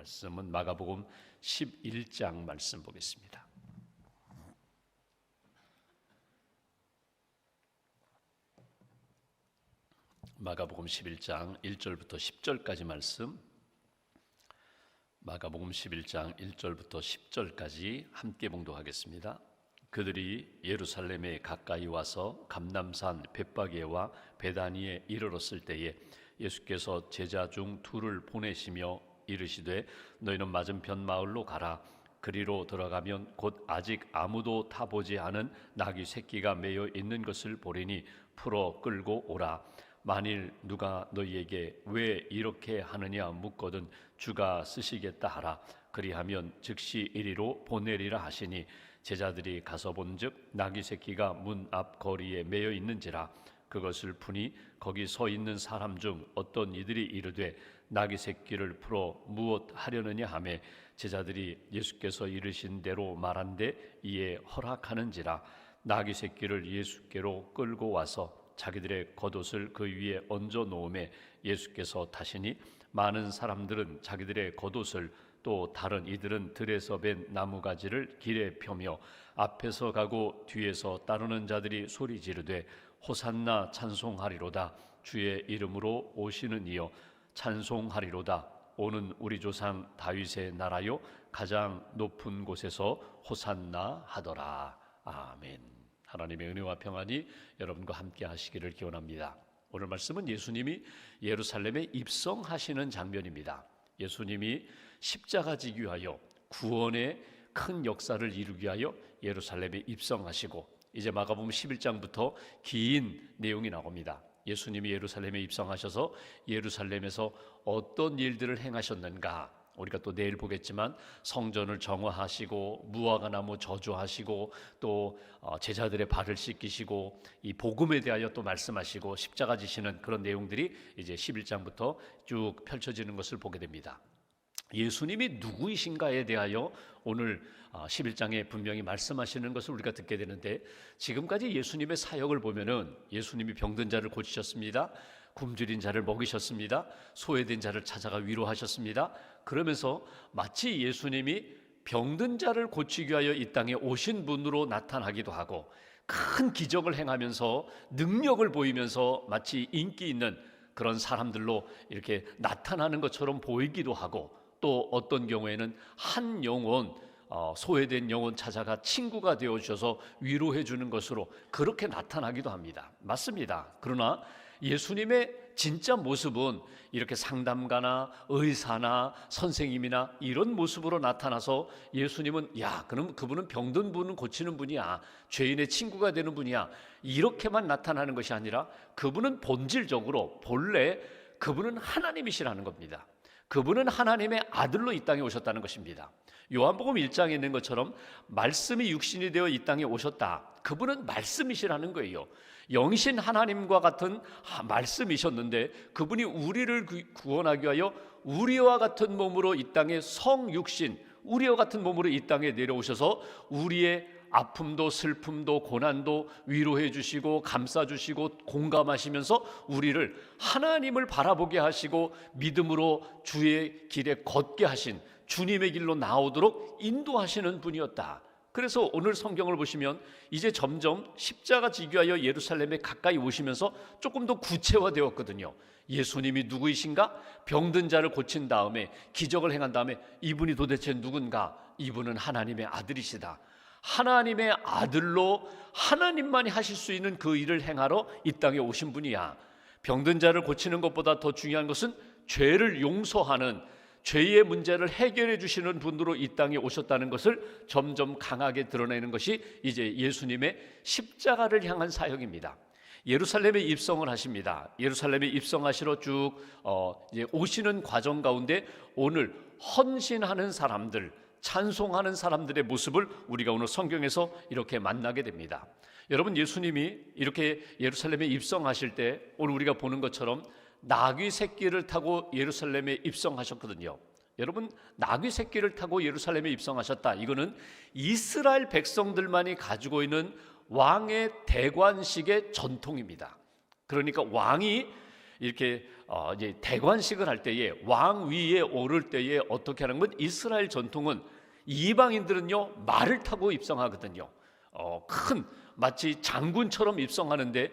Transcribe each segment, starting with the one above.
말씀은 마가복음 11장 말씀 보겠습니다. 마가복음 11장 1절부터 10절까지 말씀, 마가복음 11장 1절부터 10절까지 함께 봉독하겠습니다. 그들이 예루살렘에 가까이 와서 감람산 벳바게와 베다니에 이르렀을 때에 예수께서 제자 중 둘을 보내시며 이르시되 너희는 맞은편 마을로 가라. 그리로 들어가면 곧 아직 아무도 타보지 않은 나귀 새끼가 매여 있는 것을 보리니 풀어 끌고 오라. 만일 누가 너희에게 왜 이렇게 하느냐 묻거든 주가 쓰시겠다 하라. 그리하면 즉시 이리로 보내리라 하시니 제자들이 가서 본즉 나귀 새끼가 문 앞 거리에 매여 있는지라. 그것을 푸니 거기 서 있는 사람 중 어떤 이들이 이르되 나귀 새끼를 풀어 무엇 하려느냐 하매 제자들이 예수께서 이르신 대로 말한데 이에 허락하는지라. 나귀 새끼를 예수께로 끌고 와서 자기들의 겉옷을 그 위에 얹어 놓음에 예수께서 타시니 많은 사람들은 자기들의 겉옷을 또 다른 이들은 들에서 벤 나무가지를 길에 펴며 앞에서 가고 뒤에서 따르는 자들이 소리 지르되 호산나 찬송하리로다. 주의 이름으로 오시는 이여 찬송하리로다. 오는 우리 조상 다윗의 나라요 가장 높은 곳에서 호산나 하더라. 아멘. 하나님의 은혜와 평안이 여러분과 함께 하시기를 기원합니다. 오늘 말씀은 예수님이 예루살렘에 입성하시는 장면입니다. 예수님이 십자가 지기 위하여 구원의 큰 역사를 이루기 위하여 예루살렘에 입성하시고 이제 마가복음 11장부터 긴 내용이 나옵니다. 예수님이 예루살렘에 입성하셔서 예루살렘에서 어떤 일들을 행하셨는가, 우리가 또 내일 보겠지만 성전을 정화하시고 무화과나무 저주하시고 또 제자들의 발을 씻기시고 이 복음에 대하여 또 말씀하시고 십자가 지시는 그런 내용들이 이제 11장부터 쭉 펼쳐지는 것을 보게 됩니다. 예수님이 누구이신가에 대하여 오늘 11장에 분명히 말씀하시는 것을 우리가 듣게 되는데, 지금까지 예수님의 사역을 보면은 예수님이 병든 자를 고치셨습니다. 굶주린 자를 먹이셨습니다. 소외된 자를 찾아가 위로하셨습니다. 그러면서 마치 예수님이 병든 자를 고치기 위하여 이 땅에 오신 분으로 나타나기도 하고 큰 기적을 행하면서 능력을 보이면서 마치 인기 있는 그런 사람들로 이렇게 나타나는 것처럼 보이기도 하고, 또 어떤 경우에는 한 영혼, 소외된 영혼 찾아가 친구가 되어주셔서 위로해 주는 것으로 그렇게 나타나기도 합니다. 맞습니다. 그러나 예수님의 진짜 모습은 이렇게 상담가나 의사나 선생님이나 이런 모습으로 나타나서 예수님은 그럼 그분은 병든 분은 고치는 분이야, 죄인의 친구가 되는 분이야, 이렇게만 나타나는 것이 아니라 그분은 본질적으로 본래 그분은 하나님이시라는 겁니다. 그분은 하나님의 아들로 이 땅에 오셨다는 것입니다. 요한복음 1장에 있는 것처럼 말씀이 육신이 되어 이 땅에 오셨다. 그분은 말씀이시라는 거예요. 영신 하나님과 같은 말씀이셨는데 그분이 우리를 구원하기 위하여 우리와 같은 몸으로 이 땅에 성육신, 우리와 같은 몸으로 이 땅에 내려오셔서 우리의 아픔도 슬픔도 고난도 위로해 주시고 감싸 주시고 공감하시면서 우리를 하나님을 바라보게 하시고 믿음으로 주의 길에 걷게 하신, 주님의 길로 나오도록 인도하시는 분이었다. 그래서 오늘 성경을 보시면 이제 점점 십자가 지기 위하여 예루살렘에 가까이 오시면서 조금 더 구체화되었거든요. 예수님이 누구이신가? 병든 자를 고친 다음에 기적을 행한 다음에 이분이 도대체 누군가? 이분은 하나님의 아들이시다. 하나님의 아들로 하나님만이 하실 수 있는 그 일을 행하러 이 땅에 오신 분이야. 병든 자를 고치는 것보다 더 중요한 것은 죄를 용서하는, 죄의 문제를 해결해 주시는 분으로 이 땅에 오셨다는 것을 점점 강하게 드러내는 것이 이제 예수님의 십자가를 향한 사역입니다. 예루살렘에 입성을 하십니다. 예루살렘에 입성하시러 쭉 이제 오시는 과정 가운데 오늘 헌신하는 사람들, 찬송하는 사람들의 모습을 우리가 오늘 성경에서 이렇게 만나게 됩니다. 여러분, 예수님이 이렇게 예루살렘에 입성하실 때 오늘 우리가 보는 것처럼 나귀 새끼를 타고 예루살렘에 입성하셨거든요. 여러분, 나귀 새끼를 타고 예루살렘에 입성하셨다. 이거는 이스라엘 백성들만이 가지고 있는 왕의 대관식의 전통입니다. 그러니까 왕이 이렇게 이제 대관식을 할 때에 왕 위에 오를 때에 어떻게 하는 건, 이스라엘 전통은 이방인들은요 말을 타고 입성하거든요. 큰 마치 장군처럼 입성하는데,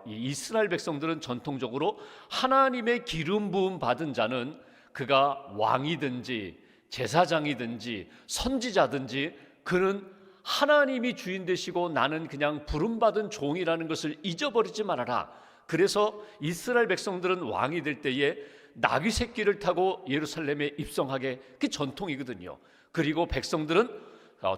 이스라엘 백성들은 전통적으로 하나님의 기름 부음 받은 자는 그가 왕이든지 제사장이든지 선지자든지 그는 하나님이 주인 되시고 나는 그냥 부름받은 종이라는 것을 잊어버리지 말아라. 그래서 이스라엘 백성들은 왕이 될 때에 나귀 새끼를 타고 예루살렘에 입성하게, 그 전통이거든요. 그리고 백성들은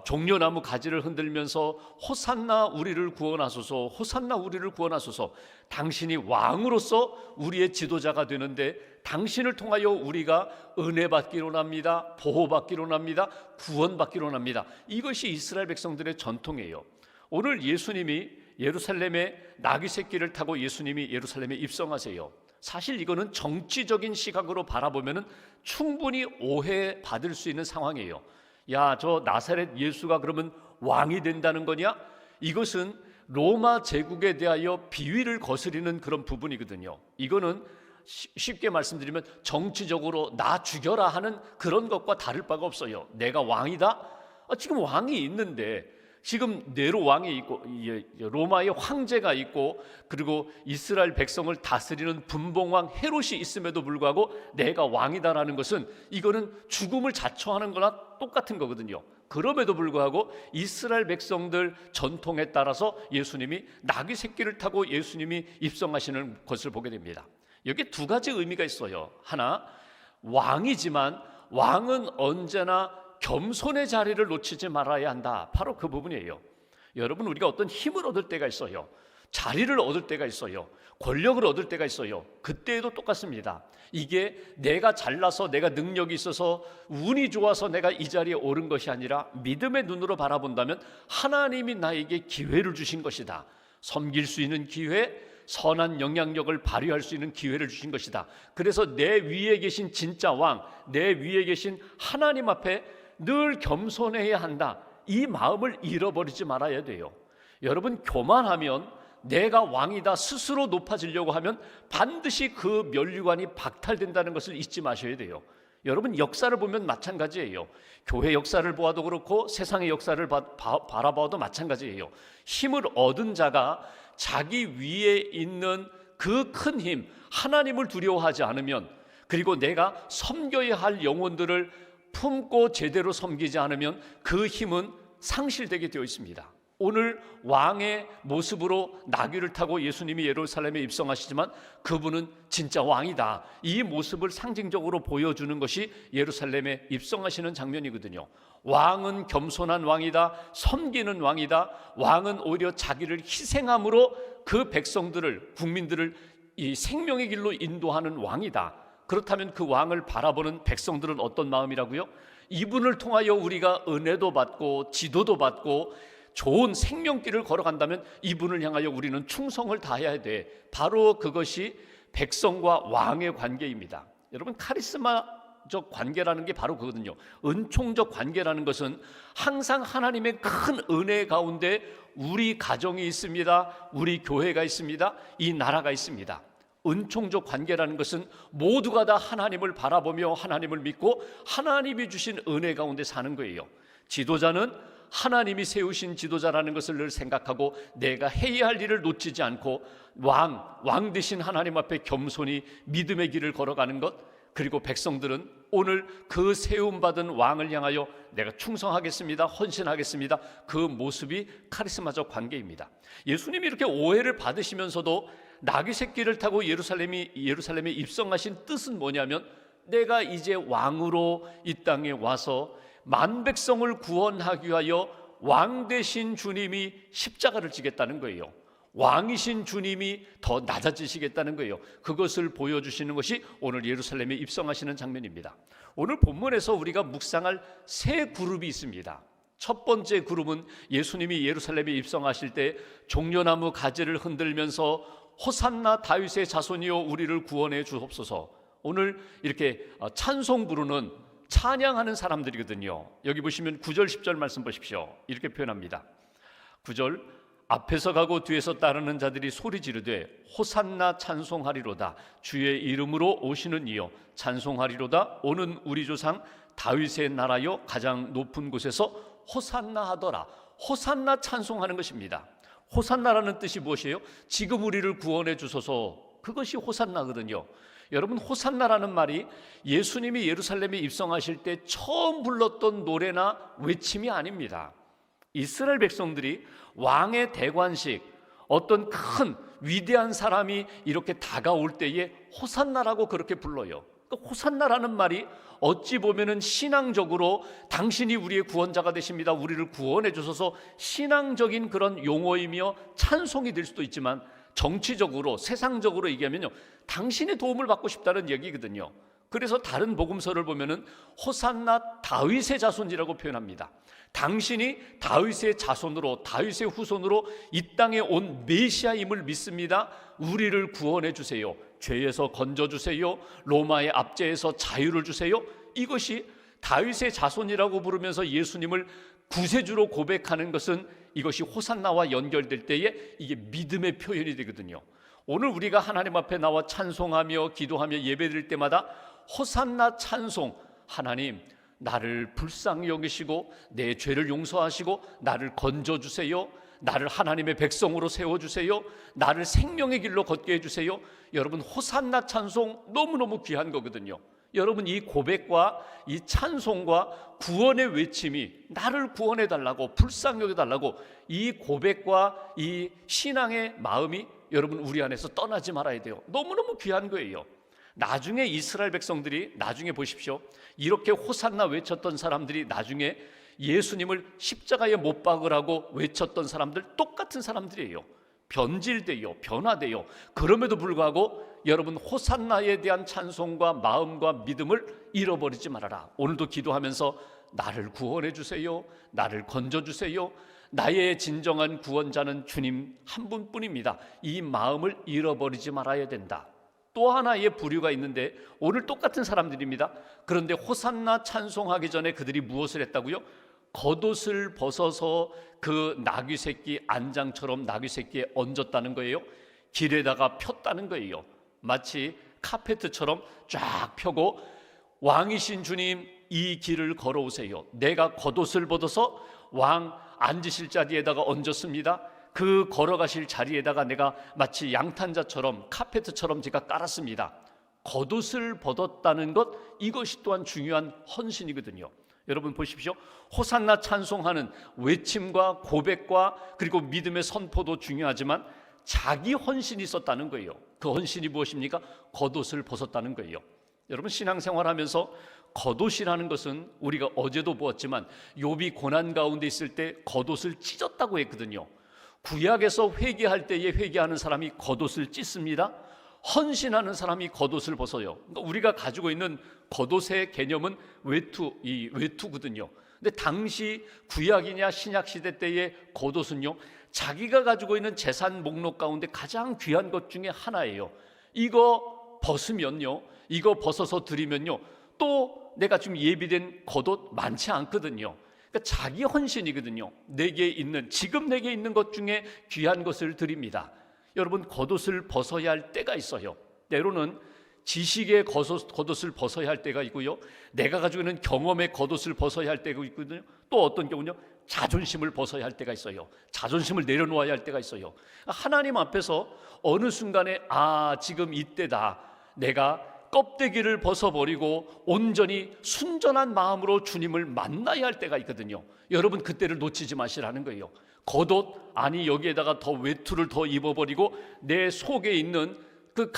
종려나무 가지를 흔들면서 호산나 우리를 구원하소서, 호산나 우리를 구원하소서, 당신이 왕으로서 우리의 지도자가 되는데 당신을 통하여 우리가 은혜 받기로 납니다, 보호받기로 납니다, 구원받기로 납니다. 이것이 이스라엘 백성들의 전통이에요. 오늘 예수님이 예루살렘에 나귀 새끼를 타고 예수님이 예루살렘에 입성하세요. 사실 이거는 정치적인 시각으로 바라보면 충분히 오해받을 수 있는 상황이에요. 야, 저 나사렛 예수가 그러면 왕이 된다는 거냐? 이것은 로마 제국에 대하여 비위를 거스리는 그런 부분이거든요. 이거는 쉽게 말씀드리면 정치적으로 나 죽여라 하는 그런 것과 다를 바가 없어요. 내가 왕이다? 지금 왕이 있는데, 지금 네로 왕이 있고 로마의 황제가 있고 그리고 이스라엘 백성을 다스리는 분봉왕 헤롯이 있음에도 불구하고 내가 왕이다라는 것은, 이거는 죽음을 자초하는 거나 똑같은 거거든요. 그럼에도 불구하고 이스라엘 백성들 전통에 따라서 예수님이 나귀 새끼를 타고 예수님이 입성하시는 것을 보게 됩니다. 여기 두 가지 의미가 있어요. 하나, 왕이지만 왕은 언제나 겸손의 자리를 놓치지 말아야 한다. 바로 그 부분이에요. 여러분, 우리가 어떤 힘을 얻을 때가 있어요. 자리를 얻을 때가 있어요. 권력을 얻을 때가 있어요. 그때에도 똑같습니다. 이게 내가 잘나서 내가 능력이 있어서 운이 좋아서 내가 이 자리에 오른 것이 아니라 믿음의 눈으로 바라본다면 하나님이 나에게 기회를 주신 것이다. 섬길 수 있는 기회, 선한 영향력을 발휘할 수 있는 기회를 주신 것이다. 그래서 내 위에 계신 진짜 왕, 내 위에 계신 하나님 앞에 늘 겸손해야 한다. 이 마음을 잃어버리지 말아야 돼요. 여러분, 교만하면, 내가 왕이다 스스로 높아지려고 하면 반드시 그 면류관이 박탈된다는 것을 잊지 마셔야 돼요. 여러분, 역사를 보면 마찬가지예요. 교회 역사를 보아도 그렇고 세상의 역사를 바라봐도 마찬가지예요. 힘을 얻은 자가 자기 위에 있는 그 큰 힘, 하나님을 두려워하지 않으면, 그리고 내가 섬겨야 할 영혼들을 품고 제대로 섬기지 않으면 그 힘은 상실되게 되어 있습니다. 오늘 왕의 모습으로 나귀를 타고 예수님이 예루살렘에 입성하시지만 그분은 진짜 왕이다. 이 모습을 상징적으로 보여주는 것이 예루살렘에 입성하시는 장면이거든요. 왕은 겸손한 왕이다. 섬기는 왕이다. 왕은 오히려 자기를 희생함으로 그 백성들을, 국민들을 이 생명의 길로 인도하는 왕이다. 그렇다면 그 왕을 바라보는 백성들은 어떤 마음이라고요? 이분을 통하여 우리가 은혜도 받고 지도도 받고 좋은 생명길을 걸어간다면 이분을 향하여 우리는 충성을 다해야 돼. 바로 그것이 백성과 왕의 관계입니다. 여러분, 카리스마적 관계라는 게 바로 그거든요. 은총적 관계라는 것은 항상 하나님의 큰 은혜 가운데 우리 가정이 있습니다. 우리 교회가 있습니다. 이 나라가 있습니다. 은총적 관계라는 것은 모두가 다 하나님을 바라보며 하나님을 믿고 하나님이 주신 은혜 가운데 사는 거예요. 지도자는 하나님이 세우신 지도자라는 것을 늘 생각하고 내가 해야 할 일을 놓치지 않고 왕 되신 하나님 앞에 겸손히 믿음의 길을 걸어가는 것, 그리고 백성들은 오늘 그 세움받은 왕을 향하여 내가 충성하겠습니다, 헌신하겠습니다. 그 모습이 카리스마적 관계입니다. 예수님이 이렇게 오해를 받으시면서도 나귀 새끼를 타고 예루살렘에 입성하신 뜻은 뭐냐면, 내가 이제 왕으로 이 땅에 와서 만 백성을 구원하기 위하여 왕 되신 주님이 십자가를 지겠다는 거예요. 왕이신 주님이 더 낮아지시겠다는 거예요. 그것을 보여주시는 것이 오늘 예루살렘에 입성하시는 장면입니다. 오늘 본문에서 우리가 묵상할 세 그룹이 있습니다. 첫 번째 그룹은 예수님이 예루살렘에 입성하실 때 종려나무 가지를 흔들면서 호산나 다윗의 자손이여 우리를 구원해 주옵소서. 오늘 이렇게 찬송 부르는, 찬양하는 사람들이거든요. 여기 보시면 9절 10절 말씀 보십시오. 이렇게 표현합니다. 9절, 앞에서 가고 뒤에서 따르는 자들이 소리 지르되 호산나 찬송하리로다. 주의 이름으로 오시는 이여 찬송하리로다. 오는 우리 조상 다윗의 나라여 가장 높은 곳에서 호산나 하더라. 호산나 찬송하는 것입니다. 호산나라는 뜻이 무엇이에요? 지금 우리를 구원해 주소서, 그것이 호산나거든요. 여러분, 호산나라는 말이 예수님이 예루살렘에 입성하실 때 처음 불렀던 노래나 외침이 아닙니다. 이스라엘 백성들이 왕의 대관식, 어떤 큰 위대한 사람이 이렇게 다가올 때에 호산나라고 그렇게 불러요. 그러니까 호산나라는 말이 어찌 보면은 신앙적으로 당신이 우리의 구원자가 되십니다, 우리를 구원해 주셔서 신앙적인 그런 용어이며 찬송이 될 수도 있지만, 정치적으로 세상적으로 얘기하면요, 당신의 도움을 받고 싶다는 얘기거든요. 그래서 다른 복음서를 보면은 호산나 다윗의 자손이라고 표현합니다. 당신이 다윗의 자손으로, 다윗의 후손으로 이 땅에 온 메시아임을 믿습니다. 우리를 구원해 주세요, 죄에서 건져 주세요, 로마의 압제에서 자유를 주세요. 이것이 다윗의 자손이라고 부르면서 예수님을 구세주로 고백하는 것은 이것이 호산나와 연결될 때에 이게 믿음의 표현이 되거든요. 오늘 우리가 하나님 앞에 나와 찬송하며 기도하며 예배드릴 때마다 호산나 찬송, 하나님 나를 불쌍히 여기시고 내 죄를 용서하시고 나를 건져주세요, 나를 하나님의 백성으로 세워주세요, 나를 생명의 길로 걷게 해주세요. 여러분, 호산나 찬송 너무너무 귀한 거거든요. 여러분, 이 고백과 이 찬송과 구원의 외침이 나를 구원해 달라고, 불쌍히 여겨 달라고, 이 고백과 이 신앙의 마음이 여러분 우리 안에서 떠나지 말아야 돼요. 너무너무 귀한 거예요. 나중에 이스라엘 백성들이, 나중에 보십시오, 이렇게 호산나 외쳤던 사람들이 나중에 예수님을 십자가에 못 박으라고 외쳤던 사람들, 똑같은 사람들이에요. 변질돼요, 변화돼요. 그럼에도 불구하고 여러분, 호산나에 대한 찬송과 마음과 믿음을 잃어버리지 말아라. 오늘도 기도하면서 나를 구원해 주세요, 나를 건져 주세요, 나의 진정한 구원자는 주님 한 분뿐입니다, 이 마음을 잃어버리지 말아야 된다. 또 하나의 부류가 있는데 오늘 똑같은 사람들입니다. 그런데 호산나 찬송하기 전에 그들이 무엇을 했다고요? 겉옷을 벗어서 그 나귀 새끼 안장처럼 나귀 새끼에 얹었다는 거예요. 길에다가 폈다는 거예요. 마치 카페트처럼 쫙 펴고 왕이신 주님 이 길을 걸어오세요, 내가 겉옷을 벗어서 왕 앉으실 자리에다가 얹었습니다, 그 걸어가실 자리에다가 내가 마치 양탄자처럼 카페트처럼 제가 깔았습니다. 겉옷을 벗었다는 것, 이것이 또한 중요한 헌신이거든요. 여러분 보십시오, 호산나 찬송하는 외침과 고백과 그리고 믿음의 선포도 중요하지만 자기 헌신이 있었다는 거예요. 그 헌신이 무엇입니까? 겉옷을 벗었다는 거예요. 여러분, 신앙생활하면서 겉옷이라는 것은 우리가 어제도 보았지만 욥이 고난 가운데 있을 때 겉옷을 찢었다고 했거든요. 구약에서 회개할 때에 회개하는 사람이 겉옷을 찢습니다. 헌신하는 사람이 겉옷을 벗어요. 그러니까 우리가 가지고 있는 겉옷의 개념은 외투거든요. 근데 당시 구약이냐 신약 시대 때의 겉옷은요, 자기가 가지고 있는 재산 목록 가운데 가장 귀한 것 중에 하나예요. 이거 벗으면요, 이거 벗어서 드리면요, 또 내가 지금 예비된 겉옷 많지 않거든요. 그러니까 자기 헌신이거든요. 지금 내게 있는 것 중에 귀한 것을 드립니다. 여러분, 겉옷을 벗어야 할 때가 있어요. 때로는 지식의 겉옷을 벗어야 할 때가 있고요, 내가 가지고 있는 경험의 겉옷을 벗어야 할 때가 있거든요. 또 어떤 경우는요, 자존심을 벗어야 할 때가 있어요. 자존심을 내려놓아야 할 때가 있어요. 하나님 앞에서 어느 순간에 지금 이때다, 내가 껍데기를 벗어버리고 온전히 순전한 마음으로 주님을 만나야 할 때가 있거든요. 여러분, 그때를 놓치지 마시라는 거예요. 겉옷, 여기에다가 더 외투를 더 입어버리고 내 속에 있는 그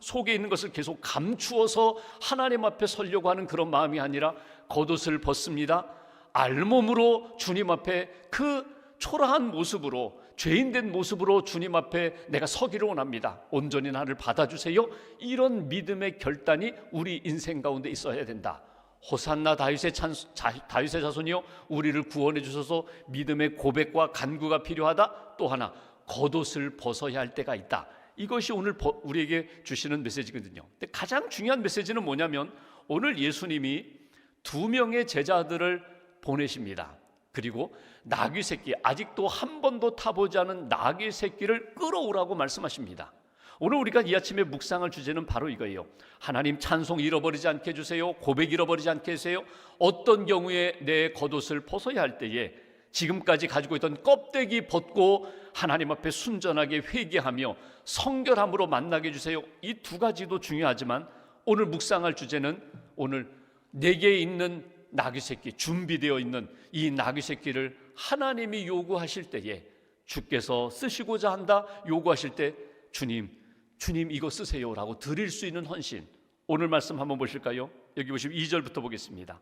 속에 있는 것을 계속 감추어서 하나님 앞에 서려고 하는 그런 마음이 아니라 겉옷을 벗습니다. 알몸으로 주님 앞에 그 초라한 모습으로, 죄인된 모습으로 주님 앞에 내가 서기를 원합니다. 온전히 나를 받아주세요. 이런 믿음의 결단이 우리 인생 가운데 있어야 된다. 호산나 다윗의 자손이여 우리를 구원해 주셔서 믿음의 고백과 간구가 필요하다. 또 하나, 겉옷을 벗어야 할 때가 있다. 이것이 오늘 우리에게 주시는 메시지거든요. 근데 가장 중요한 메시지는 뭐냐면, 오늘 예수님이 2명의 제자들을 보내십니다. 그리고 나귀 새끼, 아직도 한 번도 타보지 않은 나귀 새끼를 끌어오라고 말씀하십니다. 오늘 우리가 이 아침에 묵상할 주제는 바로 이거예요. 하나님 찬송 잃어버리지 않게 해주세요. 고백 잃어버리지 않게 해주세요. 어떤 경우에 내 겉옷을 벗어야 할 때에 지금까지 가지고 있던 껍데기 벗고 하나님 앞에 순전하게 회개하며 성결함으로 만나게 해주세요. 이 두 가지도 중요하지만 오늘 묵상할 주제는 오늘 내게 있는 나귀 새끼, 준비되어 있는 이 나귀 새끼를 하나님이 요구하실 때에, 주께서 쓰시고자 한다 요구하실 때 주님 이거 쓰세요라고 드릴 수 있는 헌신, 오늘 말씀 한번 보실까요? 여기 보시면 2절부터 보겠습니다.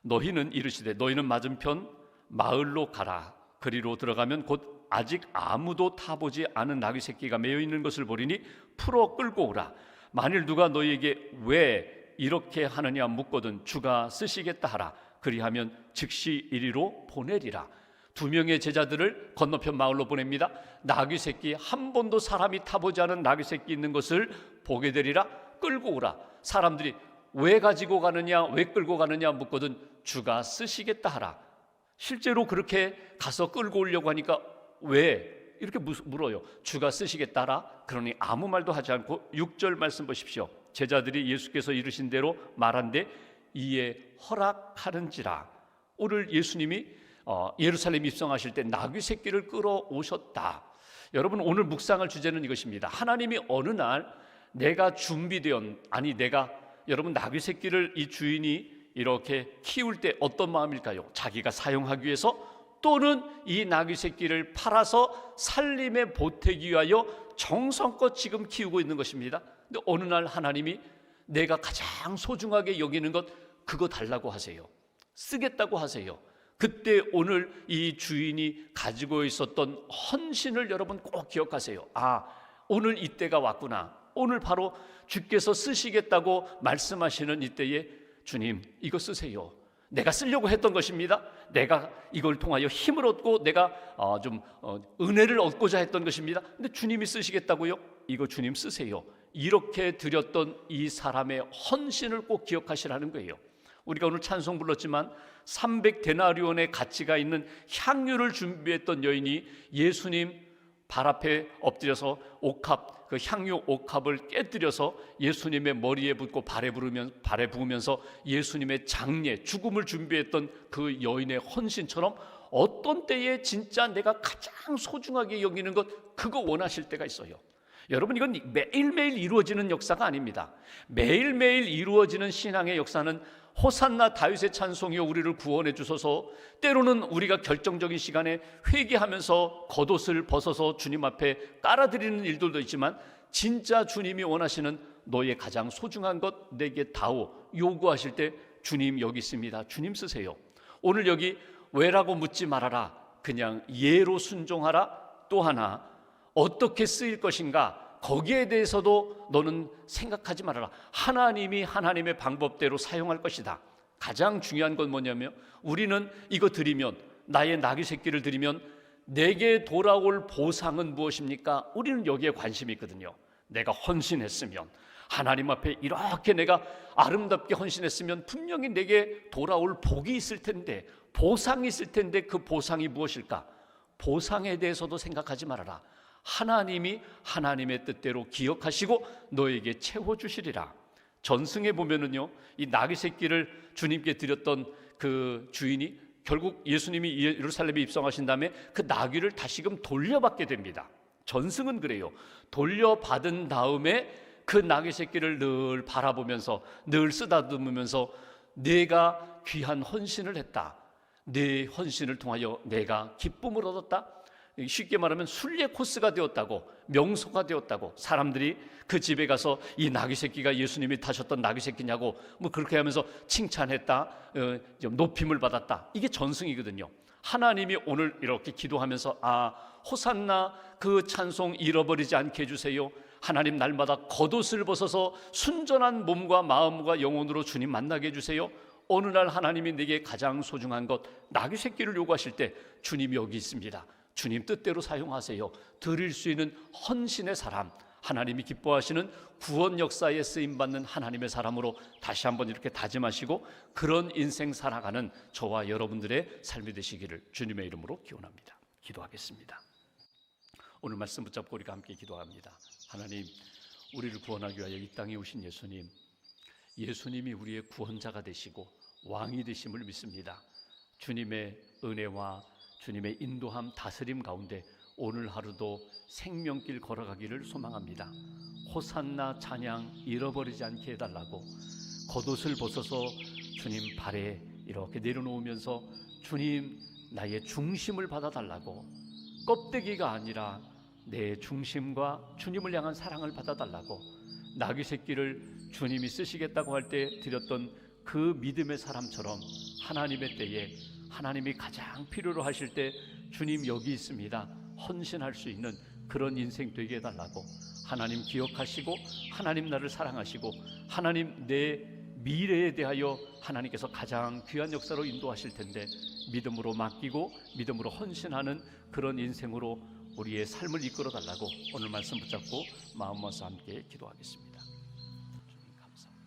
너희는 이르시되 너희는 맞은편 마을로 가라. 그리로 들어가면 곧 아직 아무도 타보지 않은 나귀 새끼가 매여 있는 것을 보리니 풀어 끌고 오라. 만일 누가 너희에게 왜 이렇게 하느냐 묻거든 주가 쓰시겠다 하라. 그리하면 즉시 이리로 보내리라. 2명의 제자들을 건너편 마을로 보냅니다. 나귀 새끼, 한 번도 사람이 타보지 않은 나귀 새끼 있는 것을 보게 되리라. 끌고 오라. 사람들이 왜 가지고 가느냐, 왜 끌고 가느냐 묻거든 주가 쓰시겠다 하라. 실제로 그렇게 가서 끌고 오려고 하니까 왜 이렇게 물어요. 주가 쓰시겠다 하라. 그러니 아무 말도 하지 않고 6절 말씀 보십시오. 제자들이 예수께서 이르신 대로 말한데 이에 허락하는지라. 오늘 예수님이 예루살렘 입성하실 때 나귀 새끼를 끌어오셨다. 여러분, 오늘 묵상할 주제는 이것입니다. 하나님이 어느 날 내가 여러분 나귀 새끼를 이 주인이 이렇게 키울 때 어떤 마음일까요? 자기가 사용하기 위해서, 또는 이 나귀 새끼를 팔아서 살림에 보태기 위하여 정성껏 지금 키우고 있는 것입니다. 근데 어느 날 하나님이 내가 가장 소중하게 여기는 것, 그거 달라고 하세요. 쓰겠다고 하세요. 그때 오늘 이 주인이 가지고 있었던 헌신을 여러분 꼭 기억하세요. 오늘 이때가 왔구나. 오늘 바로 주께서 쓰시겠다고 말씀하시는 이때에 주님 이거 쓰세요. 내가 쓰려고 했던 것입니다. 내가 이걸 통하여 힘을 얻고 내가 은혜를 얻고자 했던 것입니다. 근데 주님이 쓰시겠다고요? 이거 주님 쓰세요. 이렇게 드렸던 이 사람의 헌신을 꼭 기억하시라는 거예요. 우리가 오늘 찬송 불렀지만 300데나리온의 가치가 있는 향유를 준비했던 여인이 예수님 발 앞에 엎드려서 그 향유 옥합을 깨뜨려서 예수님의 머리에 붓고 발에 부으면서 예수님의 장례, 죽음을 준비했던 그 여인의 헌신처럼 어떤 때에 진짜 내가 가장 소중하게 여기는 것, 그거 원하실 때가 있어요. 여러분, 이건 매일매일 이루어지는 역사가 아닙니다. 매일매일 이루어지는 신앙의 역사는 호산나 다윗의 찬송이여 우리를 구원해 주소서, 때로는 우리가 결정적인 시간에 회개하면서 겉옷을 벗어서 주님 앞에 깔아드리는 일들도 있지만, 진짜 주님이 원하시는 너의 가장 소중한 것 내게 다오 요구하실 때 주님 여기 있습니다. 주님 쓰세요. 오늘 여기 왜라고 묻지 말아라. 그냥 예로 순종하라. 또 하나, 어떻게 쓰일 것인가, 거기에 대해서도 너는 생각하지 말아라. 하나님이 하나님의 방법대로 사용할 것이다. 가장 중요한 건 뭐냐면, 우리는 이거 드리면, 나의 나귀 새끼를 드리면 내게 돌아올 보상은 무엇입니까? 우리는 여기에 관심이 있거든요. 내가 헌신했으면, 하나님 앞에 이렇게 내가 아름답게 헌신했으면 분명히 내게 돌아올 복이 있을 텐데, 보상이 있을 텐데, 그 보상이 무엇일까? 보상에 대해서도 생각하지 말아라. 하나님이 하나님의 뜻대로 기억하시고 너에게 채워주시리라. 전승에 보면은요, 이 나귀 새끼를 주님께 드렸던 그 주인이 결국 예수님이 예루살렘에 입성하신 다음에 그 나귀를 다시금 돌려받게 됩니다. 전승은 그래요. 돌려받은 다음에 그 나귀 새끼를 늘 바라보면서, 늘 쓰다듬으면서 내가 귀한 헌신을 했다. 내 헌신을 통하여 내가 기쁨을 얻었다. 쉽게 말하면 순례 코스가 되었다고, 명소가 되었다고, 사람들이 그 집에 가서 이 나귀 새끼가 예수님이 타셨던 나귀 새끼냐고 그렇게 하면서 칭찬했다, 높임을 받았다. 이게 전승이거든요. 하나님이 오늘 이렇게 기도하면서 호산나 그 찬송 잃어버리지 않게 해주세요. 하나님 날마다 겉옷을 벗어서 순전한 몸과 마음과 영혼으로 주님 만나게 해주세요. 어느 날 하나님이 내게 가장 소중한 것, 나귀 새끼를 요구하실 때 주님이 여기 있습니다. 주님 뜻대로 사용하세요. 드릴 수 있는 헌신의 사람, 하나님이 기뻐하시는 구원 역사에 쓰임받는 하나님의 사람으로 다시 한번 이렇게 다짐하시고 그런 인생 살아가는 저와 여러분들의 삶이 되시기를 주님의 이름으로 기원합니다. 기도하겠습니다. 오늘 말씀 붙잡고 우리가 함께 기도합니다. 하나님, 우리를 구원하기 위하여 이 땅에 오신 예수님, 예수님이 우리의 구원자가 되시고 왕이 되심을 믿습니다. 주님의 은혜와 주님의 인도함, 다스림 가운데 오늘 하루도 생명길 걸어가기를 소망합니다. 호산나 찬양 잃어버리지 않게 해달라고, 겉옷을 벗어서 주님 발에 이렇게 내려놓으면서 주님 나의 중심을 받아달라고, 껍데기가 아니라 내 중심과 주님을 향한 사랑을 받아달라고, 나귀 새끼를 주님이 쓰시겠다고 할 때 드렸던 그 믿음의 사람처럼 하나님의 때에 하나님이 가장 필요로 하실 때 주님 여기 있습니다, 헌신할 수 있는 그런 인생 되게 해달라고, 하나님 기억하시고 하나님 나를 사랑하시고 하나님 내 미래에 대하여 하나님께서 가장 귀한 역사로 인도하실 텐데 믿음으로 맡기고 믿음으로 헌신하는 그런 인생으로 우리의 삶을 이끌어 달라고 오늘 말씀 붙잡고 마음 모아서 함께 기도하겠습니다. 주님 감사합니다.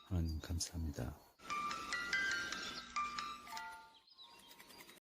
하나님 감사합니다.